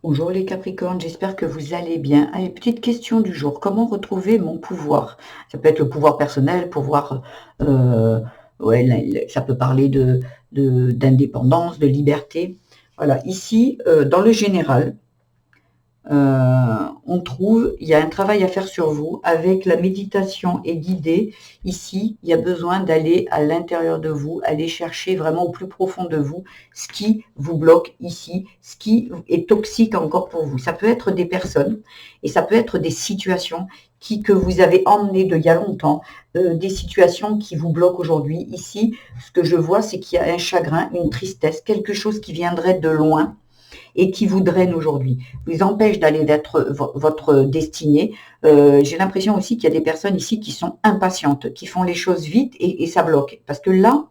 Bonjour les Capricornes, j'espère que vous allez bien. Allez, petite question du jour. Comment retrouver mon pouvoir? Ça peut être le pouvoir personnel, pouvoir, euh, ouais, ça peut parler d'indépendance, de liberté. Voilà, ici, dans le général, on trouve, il y a un travail à faire sur vous. Avec la méditation et guidée, ici, il y a besoin d'aller à l'intérieur de vous, aller chercher vraiment au plus profond de vous ce qui vous bloque ici, ce qui est toxique encore pour vous. Ça peut être des personnes et ça peut être des situations que vous avez emmenées de il y a longtemps, des situations qui vous bloquent aujourd'hui. Ici, ce que je vois, c'est qu'il y a un chagrin, une tristesse, quelque chose qui viendrait de loin et qui vous draine aujourd'hui, vous empêche d'aller vers votre destinée. J'ai l'impression aussi qu'il y a des personnes ici qui sont impatientes, qui font les choses vite et ça bloque. Parce que là,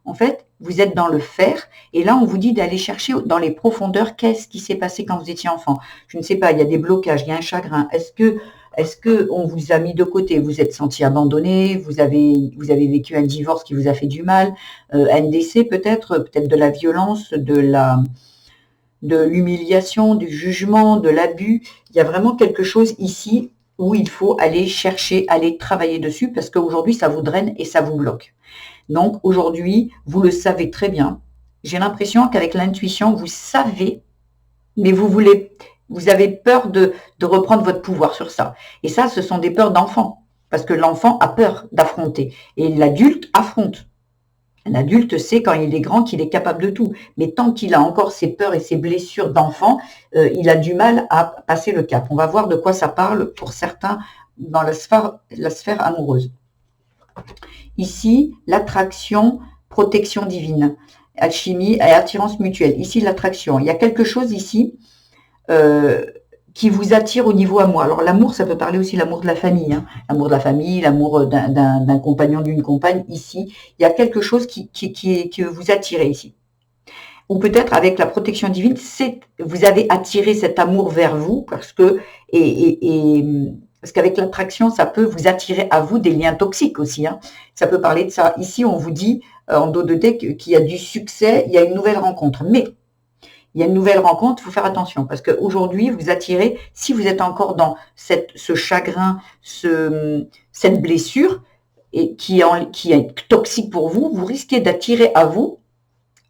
en fait, vous êtes dans le faire et là, on vous dit d'aller chercher dans les profondeurs qu'est-ce qui s'est passé quand vous étiez enfant. Je ne sais pas, il y a des blocages, il y a un chagrin. Est-ce que on vous a mis de côté? Vous êtes senti abandonné? Vous avez vécu un divorce qui vous a fait du mal? Un décès peut-être de la violence, de l'humiliation, du jugement, de l'abus. Il y a vraiment quelque chose ici où il faut aller chercher, aller travailler dessus parce qu'aujourd'hui, ça vous draine et ça vous bloque. Donc aujourd'hui, vous le savez très bien. J'ai l'impression qu'avec l'intuition, vous savez, mais vous avez peur de reprendre votre pouvoir sur ça. Et ça, ce sont des peurs d'enfant parce que l'enfant a peur d'affronter et l'adulte affronte. Un adulte sait quand il est grand qu'il est capable de tout, mais tant qu'il a encore ses peurs et ses blessures d'enfant, il a du mal à passer le cap. On va voir de quoi ça parle pour certains dans la sphère amoureuse. Ici, l'attraction, protection divine, alchimie et attirance mutuelle. Ici, l'attraction. Il y a quelque chose ici euh, qui vous attire au niveau amour. Alors l'amour, ça peut parler aussi l'amour de la famille, hein. L'amour de la famille, l'amour d'un compagnon, d'une compagne. Ici, il y a quelque chose que vous attirez ici. Ou peut-être avec la protection divine, vous avez attiré cet amour vers vous parce qu'avec l'attraction, ça peut vous attirer à vous des liens toxiques aussi, hein. Ça peut parler de ça. Ici, on vous dit en dos de deck qu'il y a du succès, il y a une nouvelle rencontre. Mais il y a une nouvelle rencontre, il faut faire attention parce qu'aujourd'hui, vous attirez, si vous êtes encore dans ce chagrin, cette blessure et qui est toxique pour vous, vous risquez d'attirer à vous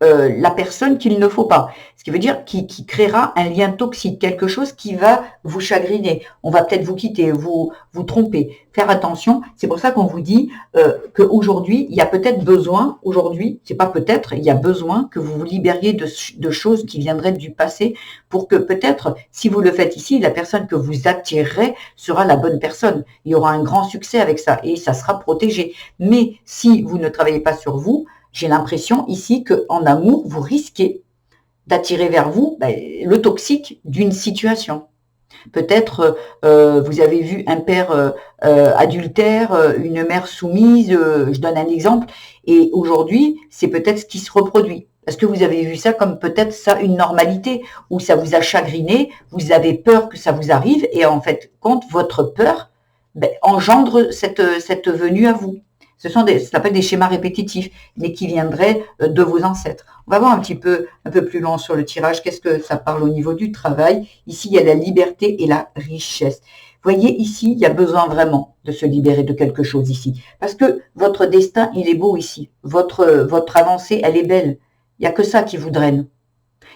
la personne qu'il ne faut pas. Ce qui veut dire qui créera un lien toxique, quelque chose qui va vous chagriner. On va peut-être vous quitter, vous tromper. Faire attention. C'est pour ça qu'on vous dit qu'aujourd'hui, il y a peut-être besoin, aujourd'hui, c'est pas peut-être, il y a besoin que vous vous libériez de choses qui viendraient du passé pour que peut-être, si vous le faites ici, la personne que vous attirerez sera la bonne personne. Il y aura un grand succès avec ça et ça sera protégé. Mais si vous ne travaillez pas sur vous, j'ai l'impression ici qu'en amour, vous risquez d'attirer vers vous le toxique d'une situation. Peut-être vous avez vu un père adultère, une mère soumise, je donne un exemple, et aujourd'hui, c'est peut-être ce qui se reproduit. Est-ce que vous avez vu ça comme peut-être ça une normalité, où ça vous a chagriné, vous avez peur que ça vous arrive, et en fait, compte votre peur engendre cette venue à vous. Ça s'appelle des schémas répétitifs, mais qui viendraient de vos ancêtres. On va voir un peu plus loin sur le tirage, qu'est-ce que ça parle au niveau du travail. Ici, il y a la liberté et la richesse. Vous voyez, ici, il y a besoin vraiment de se libérer de quelque chose ici. Parce que votre destin, il est beau ici. Votre avancée, elle est belle. Il n'y a que ça qui vous draine.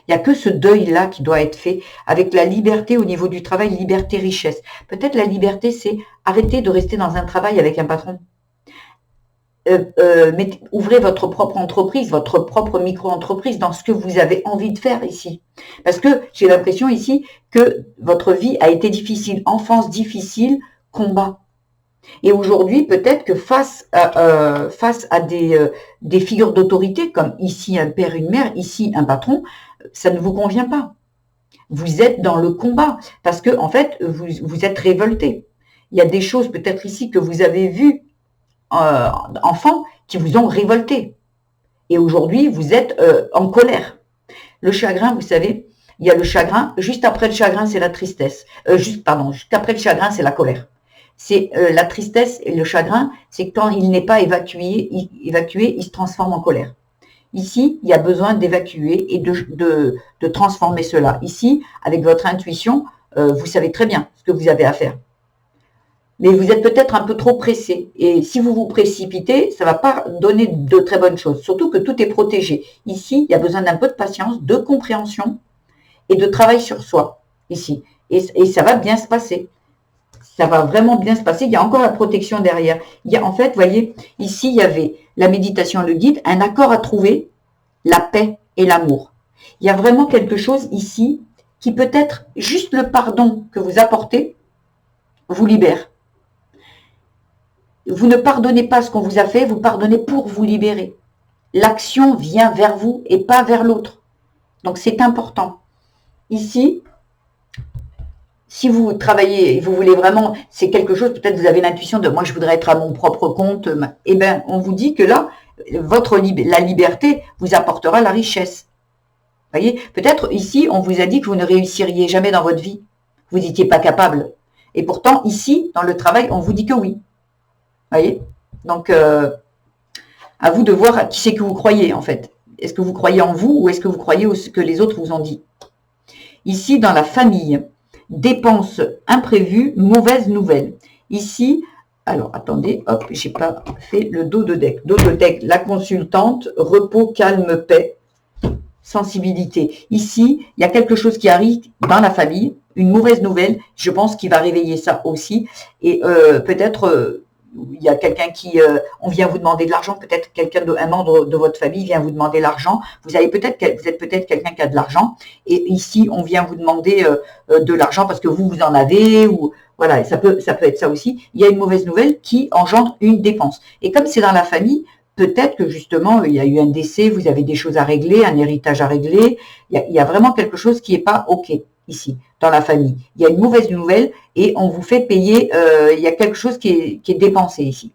Il n'y a que ce deuil-là qui doit être fait avec la liberté au niveau du travail, liberté, richesse. Peut-être la liberté, c'est arrêter de rester dans un travail avec un patron. Ouvrez votre propre entreprise, votre propre micro-entreprise dans ce que vous avez envie de faire ici. Parce que j'ai l'impression ici que votre vie a été difficile, enfance difficile, combat. Et aujourd'hui, peut-être que face à des figures d'autorité, comme ici un père, une mère, ici un patron, ça ne vous convient pas. Vous êtes dans le combat parce que en fait, vous êtes révolté. Il y a des choses peut-être ici que vous avez vues enfants qui vous ont révolté. Et aujourd'hui, vous êtes en colère. Le chagrin, vous savez, il y a le chagrin. Juste après le chagrin, c'est la tristesse. Juste après le chagrin, c'est la colère. C'est la tristesse et le chagrin, c'est quand il n'est pas évacué, il se transforme en colère. Ici, il y a besoin d'évacuer et de transformer cela. Ici, avec votre intuition, vous savez très bien ce que vous avez à faire. Mais vous êtes peut-être un peu trop pressé. Et si vous vous précipitez, ça ne va pas donner de très bonnes choses. Surtout que tout est protégé. Ici, il y a besoin d'un peu de patience, de compréhension et de travail sur soi. Ici. Et ça va bien se passer. Ça va vraiment bien se passer. Il y a encore la protection derrière. Il y a, en fait, vous voyez, ici, il y avait la méditation, le guide, un accord à trouver, la paix et l'amour. Il y a vraiment quelque chose ici qui peut-être, juste le pardon que vous apportez, vous libère. Vous ne pardonnez pas ce qu'on vous a fait, vous pardonnez pour vous libérer. L'action vient vers vous et pas vers l'autre. Donc c'est important. Ici, si vous travaillez et vous voulez vraiment, c'est quelque chose, peut-être vous avez l'intuition de moi je voudrais être à mon propre compte, eh bien on vous dit que là, la liberté vous apportera la richesse. Vous voyez, peut-être ici on vous a dit que vous ne réussiriez jamais dans votre vie. Vous n'étiez pas capable. Et pourtant ici, dans le travail, on vous dit que oui. Vous voyez? Donc, à vous de voir à qui c'est que vous croyez, en fait. Est-ce que vous croyez en vous ou est-ce que vous croyez ce que les autres vous ont dit? Ici, dans la famille, dépenses imprévues, mauvaise nouvelle. Ici, alors, attendez, hop, j'ai pas fait le dos de deck. Dos de deck, la consultante, repos, calme, paix, sensibilité. Ici, il y a quelque chose qui arrive dans la famille, une mauvaise nouvelle, je pense qu'il va réveiller ça aussi. Et peut-être... il y a quelqu'un qui, on vient vous demander de l'argent, peut-être un membre de votre famille vient vous demander l'argent. Vous êtes peut-être quelqu'un qui a de l'argent, et ici on vient vous demander de l'argent parce que vous en avez, ou voilà, ça peut être ça aussi. Il y a une mauvaise nouvelle qui engendre une dépense. Et comme c'est dans la famille, peut-être que justement il y a eu un décès, vous avez des choses à régler, un héritage à régler. Il y a vraiment quelque chose qui n'est pas OK ici, dans la famille. Il y a une mauvaise nouvelle et on vous fait payer, il y a quelque chose qui est dépensé ici.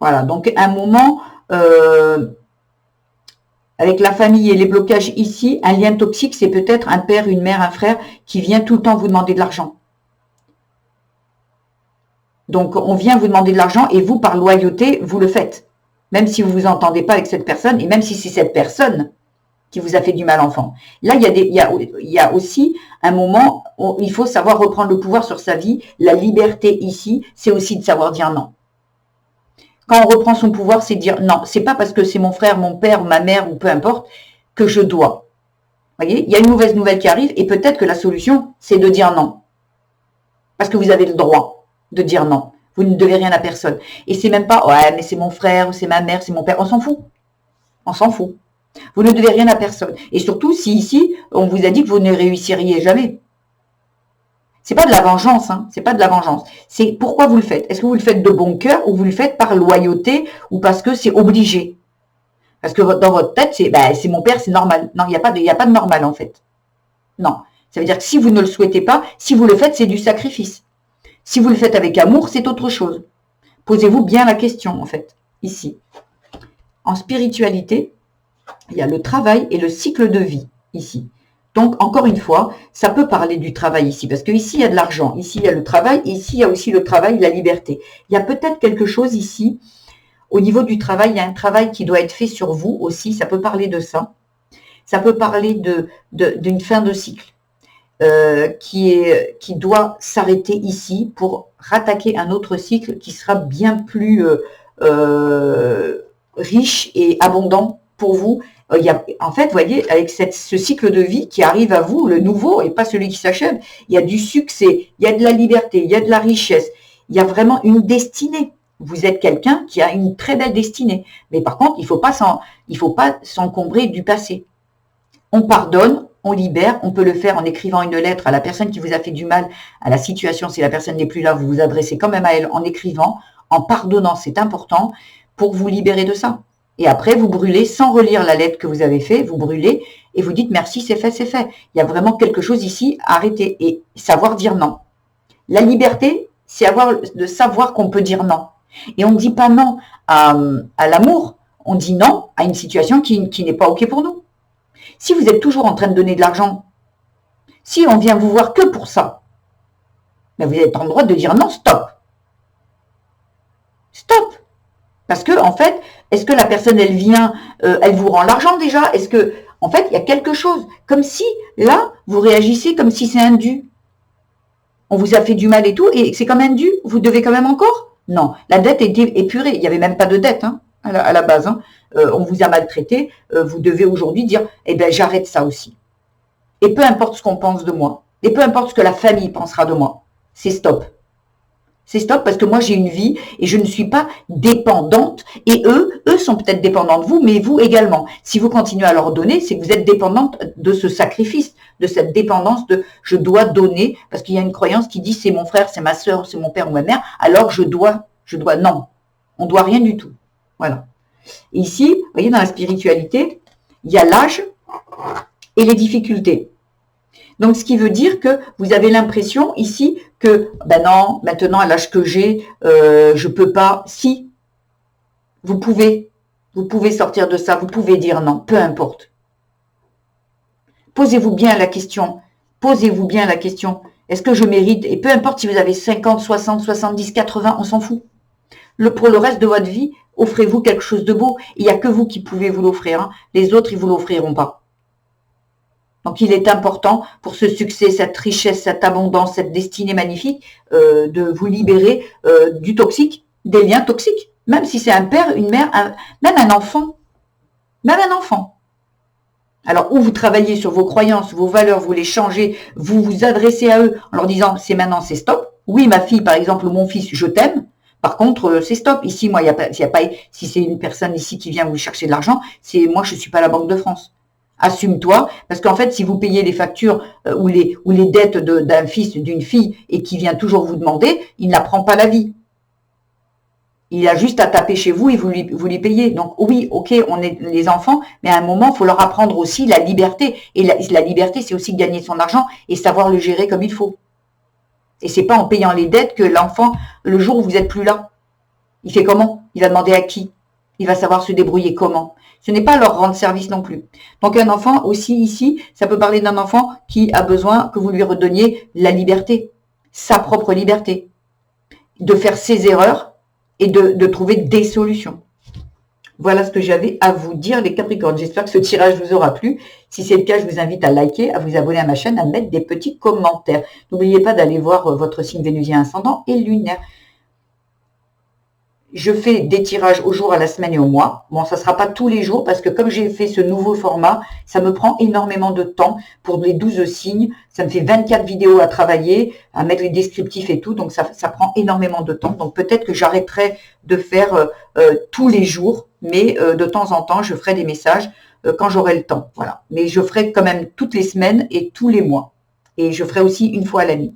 Voilà, donc un moment, avec la famille et les blocages ici, un lien toxique, c'est peut-être un père, une mère, un frère qui vient tout le temps vous demander de l'argent. Donc on vient vous demander de l'argent et vous, par loyauté, vous le faites. Même si vous ne vous entendez pas avec cette personne et même si c'est cette personne qui vous a fait du mal enfant. Là, il y a aussi un moment où il faut savoir reprendre le pouvoir sur sa vie. La liberté ici, c'est aussi de savoir dire non. Quand on reprend son pouvoir, c'est dire non. C'est pas parce que c'est mon frère, mon père, ma mère ou peu importe que je dois. Vous voyez, il y a une mauvaise nouvelle qui arrive et peut-être que la solution, c'est de dire non. Parce que vous avez le droit de dire non. Vous ne devez rien à personne. Et c'est même pas, ouais, mais c'est mon frère, ou c'est ma mère, c'est mon père. On s'en fout. On s'en fout. Vous ne devez rien à personne. Et surtout, si ici, on vous a dit que vous ne réussiriez jamais. C'est pas de la vengeance, hein. C'est pas de la vengeance. C'est pourquoi vous le faites. Est-ce que vous le faites de bon cœur ou vous le faites par loyauté ou parce que c'est obligé? Parce que dans votre tête, c'est mon père, c'est normal. Non, il n'y a pas de normal en fait. Non. Ça veut dire que si vous ne le souhaitez pas, si vous le faites, c'est du sacrifice. Si vous le faites avec amour, c'est autre chose. Posez-vous bien la question en fait, ici. En spiritualité, il y a le travail et le cycle de vie, ici. Donc, encore une fois, ça peut parler du travail ici, parce qu'ici, il y a de l'argent, ici, il y a le travail, et ici, il y a aussi le travail, la liberté. Il y a peut-être quelque chose ici, au niveau du travail, il y a un travail qui doit être fait sur vous aussi, ça peut parler de ça. Ça peut parler d'une fin de cycle qui doit s'arrêter ici pour rattaquer un autre cycle qui sera bien plus riche et abondant pour vous. En fait, vous voyez, avec ce cycle de vie qui arrive à vous, le nouveau et pas celui qui s'achève, il y a du succès, il y a de la liberté, il y a de la richesse, il y a vraiment une destinée. Vous êtes quelqu'un qui a une très belle destinée. Mais par contre, il faut pas s'encombrer du passé. On pardonne, on libère, on peut le faire en écrivant une lettre à la personne qui vous a fait du mal, à la situation, si la personne n'est plus là, vous vous adressez quand même à elle en écrivant, en pardonnant, c'est important, pour vous libérer de ça. Et après, vous brûlez sans relire la lettre que vous avez faite, vous brûlez et vous dites merci, c'est fait, c'est fait. Il y a vraiment quelque chose ici à arrêter et savoir dire non. La liberté, c'est de savoir qu'on peut dire non. Et on ne dit pas non à l'amour, on dit non à une situation qui n'est pas OK pour nous. Si vous êtes toujours en train de donner de l'argent, si on vient vous voir que pour ça, ben vous n'avez pas le droit de dire non, stop. Stop. Parce que, en fait, Est-ce que la personne, elle vient, elle vous rend l'argent déjà? Est-ce que, en fait, il y a quelque chose. Comme si, là, vous réagissez comme si c'est un dû. On vous a fait du mal et tout, et c'est comme un dû. Vous devez quand même encore? Non, la dette était épurée. Il n'y avait même pas de dette hein, à la base. Hein. On vous a maltraité. Vous devez aujourd'hui dire, eh bien, j'arrête ça aussi. Et peu importe ce qu'on pense de moi, et peu importe ce que la famille pensera de moi, c'est stop. C'est stop parce que moi j'ai une vie et je ne suis pas dépendante et eux sont peut-être dépendants de vous, mais vous également. Si vous continuez à leur donner, c'est que vous êtes dépendante de ce sacrifice, de cette dépendance de je dois donner parce qu'il y a une croyance qui dit c'est mon frère, c'est ma soeur, c'est mon père ou ma mère, alors je dois, non, on doit rien du tout. Voilà. Et ici, vous voyez dans la spiritualité, il y a l'âge et les difficultés. Donc, ce qui veut dire que vous avez l'impression ici que, ben non, maintenant, à l'âge que j'ai, je peux pas. Si, vous pouvez sortir de ça, vous pouvez dire non, peu importe. Posez-vous bien la question, est-ce que je mérite, et peu importe si vous avez 50, 60, 70, 80, on s'en fout. Pour le reste de votre vie, offrez-vous quelque chose de beau. Il n'y a que vous qui pouvez vous l'offrir. Hein. Les autres, ils vous l'offriront pas. Donc, il est important pour ce succès, cette richesse, cette abondance, cette destinée magnifique, de vous libérer du toxique, des liens toxiques. Même si c'est un père, une mère, même un enfant. Même un enfant. Alors, où vous travaillez sur vos croyances, vos valeurs, vous les changez, vous vous adressez à eux en leur disant, c'est maintenant, c'est stop. Oui, ma fille, par exemple, ou mon fils, je t'aime. Par contre, c'est stop. Ici, moi, il y a pas, si c'est une personne ici qui vient vous chercher de l'argent, c'est moi, je suis pas la Banque de France. Assume-toi, parce qu'en fait, si vous payez les factures ou les dettes d'un fils, d'une fille, et qui vient toujours vous demander, il n'apprend pas la vie. Il a juste à taper chez vous et vous lui payez. Donc oui, ok, on est les enfants, mais à un moment, il faut leur apprendre aussi la liberté. Et la liberté, c'est aussi gagner son argent et savoir le gérer comme il faut. Et c'est pas en payant les dettes que l'enfant, le jour où vous n'êtes plus là, il fait comment? Il va demander à qui? Il va savoir se débrouiller comment? Ce n'est pas leur rendre service non plus. Donc un enfant aussi ici, ça peut parler d'un enfant qui a besoin que vous lui redonniez la liberté, sa propre liberté, de faire ses erreurs et de trouver des solutions. Voilà ce que j'avais à vous dire les Capricornes. J'espère que ce tirage vous aura plu. Si c'est le cas, je vous invite à liker, à vous abonner à ma chaîne, à mettre des petits commentaires. N'oubliez pas d'aller voir votre signe vénusien ascendant et lunaire. Je fais des tirages au jour, à la semaine et au mois. Bon, ça ne sera pas tous les jours parce que comme j'ai fait ce nouveau format, ça me prend énormément de temps pour les 12 signes. Ça me fait 24 vidéos à travailler, à mettre les descriptifs et tout. Donc, ça prend énormément de temps. Donc, peut-être que j'arrêterai de faire tous les jours. Mais de temps en temps, je ferai des messages quand j'aurai le temps. Voilà. Mais je ferai quand même toutes les semaines et tous les mois. Et je ferai aussi une fois à la nuit.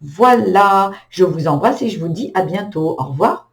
Voilà. Je vous embrasse et je vous dis à bientôt. Au revoir.